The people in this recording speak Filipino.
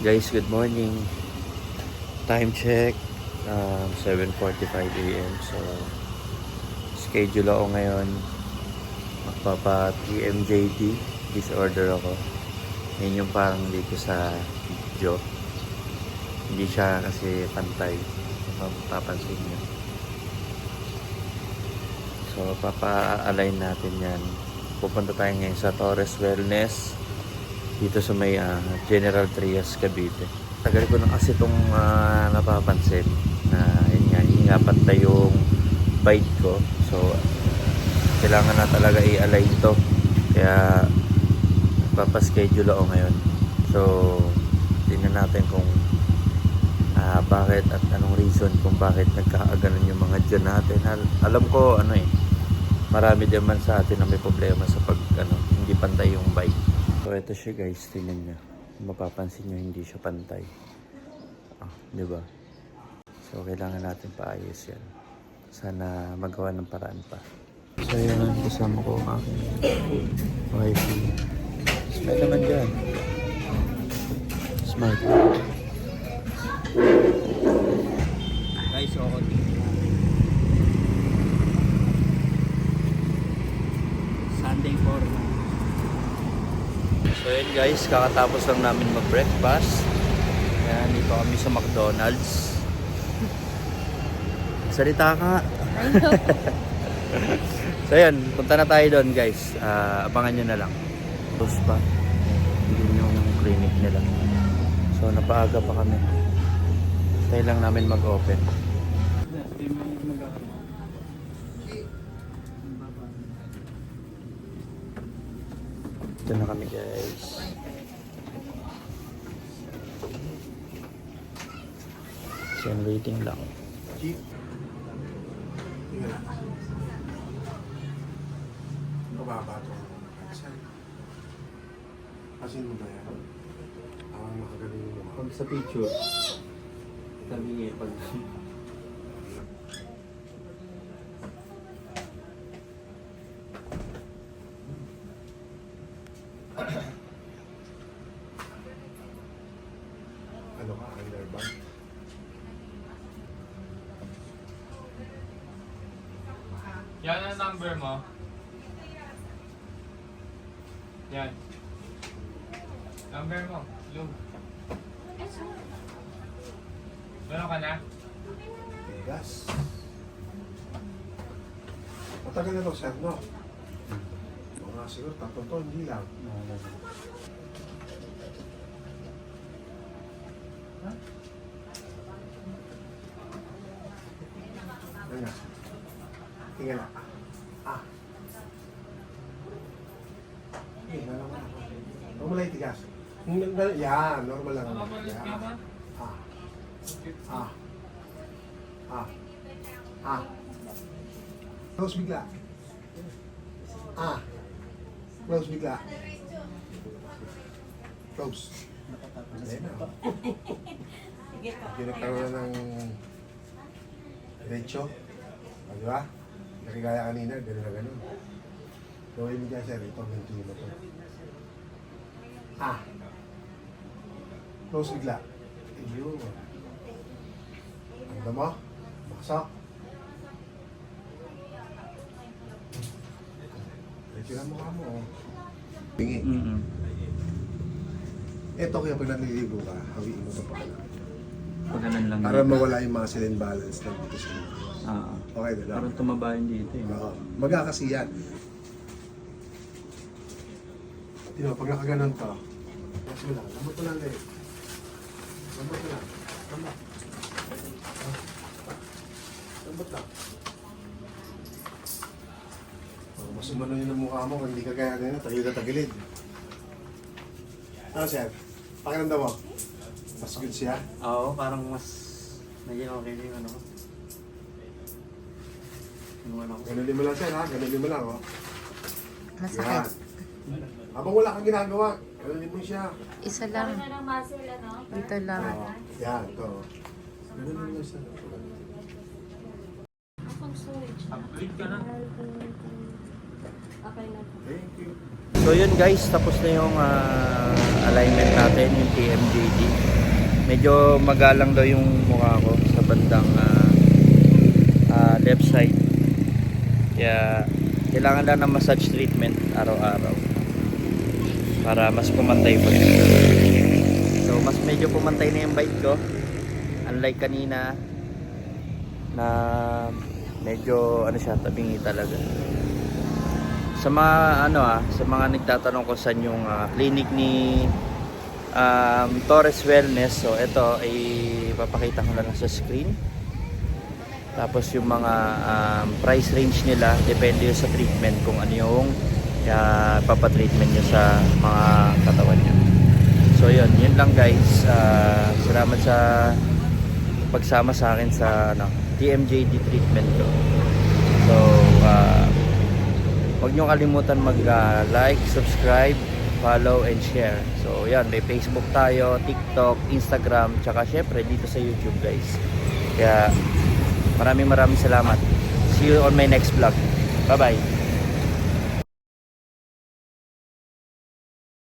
Guys, good morning. Time check, 7:45 AM. So, schedule ako ngayon. Magpapa PMJD. Disorder ako. Yan yung parang dito sa video. Hindi siya kasi pantay. Mapapansin nyo. So, papa-align natin yan. Pupunta tayo ngayon sa Torres Wellness. Dito sa may General Trias, Cavite. Tagal ko na kasi itong napapansin na yun nga pantay yung bite ko. So, kailangan na talaga i-align to. Kaya, papaschedule ako ngayon. So, tingnan natin kung bakit at anong reason kung bakit nagkakaganon yung mga dyan natin. Alam ko, marami din man sa atin na may problema sa hindi pantay yung bite. So, ito siya guys, tingnan nyo. Mapapansin nyo, hindi siya pantay. Diba? So, kailangan natin paayos yan. Sana magawa ng paraan pa. So, yun, kasama ko ang aking wifi. Smile naman dyan. Smile. Guys, ako Sunday 4. So yun guys, kakatapos lang namin mag-breakfast. Ayan, dito kami sa McDonald's. Salita ka. So yun, punta na tayo doon guys. Abangan nyo na lang. Close pa. Yun yung clinic nila. So napaaga pa kami. Tayo lang namin mag-open. Ito na kami guys. So waiting lang. Mababa ito. Asin mo ba yan? Makagaling mo. Pag sa picture, kami pag... Ano ka? Underband? Yan ang number mo. Yan. Number mo. Lou. Meron ka na? Gas. Matagal na ito, sir, no? Mga siguro, tatlong to, hindi lang. Ano? Tingnan na. Normal lang itigas. Yan, normal lang. Mabalik ka ba? Close bigla. Close bigla. Close. Ginagkaroon na ng diretso. Di ba? Nakigaya kanina, gano'n na gano'n. Gawin mo dyan siya rito, ganito mo to. Close bigla. Ayun. Anda mo? Baksak. Diretso na mukha mo. Bingi. Ito kaya pag naniligo ka, hawiin mo ito pa. Pag ganun lang. Para mawala yung muscle and balance lang dito sa mga. Okay, dala. Parang tumabahin dito eh. Magkakasi yan. Tino, pag nakaganon ka, mas mo lang. Lambot mo lang din. Lambot mo lang. Lambot. Lambot lang. Mas umano yun ang mukha mo kung hindi ka kaya ganyan, tagilid na tagilid. Ano sir? Pakiramdam mo? Mas good siya? Oo, parang mas naging okay na yung ano ko. Yung ano ko. Ganun mo lang sir ha? Ganun mo lang oh. Masakit. Habang wala kang ginagawa, ganun mo siya. Isa lang. Ito lang. Yan, ito. Ganun mo lang siya. Upgrade ka na. Thank you. So yun guys, tapos na yung alignment natin, yung PMJD. medyo magalang daw yung mukha ko sa bandang left side. Kaya kailangan lang ng massage treatment araw-araw para mas pumantay pa rin. So mas medyo pumantay na yung bite ko, unlike kanina na medyo ano siya, tabingi talaga. Sa mga sa mga nagtatanong ko saan yung clinic ni Torres Wellness, so ito ay papakita ko na lang sa screen. Tapos yung mga price range nila depende sa treatment, kung ano yung papatreatment nyo sa mga katawan nyo. So yun lang guys. Salamat sa pagsama sa akin sa TMJD treatment ko. So huwag nyo kalimutan mag-like, subscribe, follow and share. So yan, may Facebook tayo, TikTok, Instagram, tsaka syempre dito sa YouTube guys. Kaya maraming salamat. See you on my next vlog. Bye bye.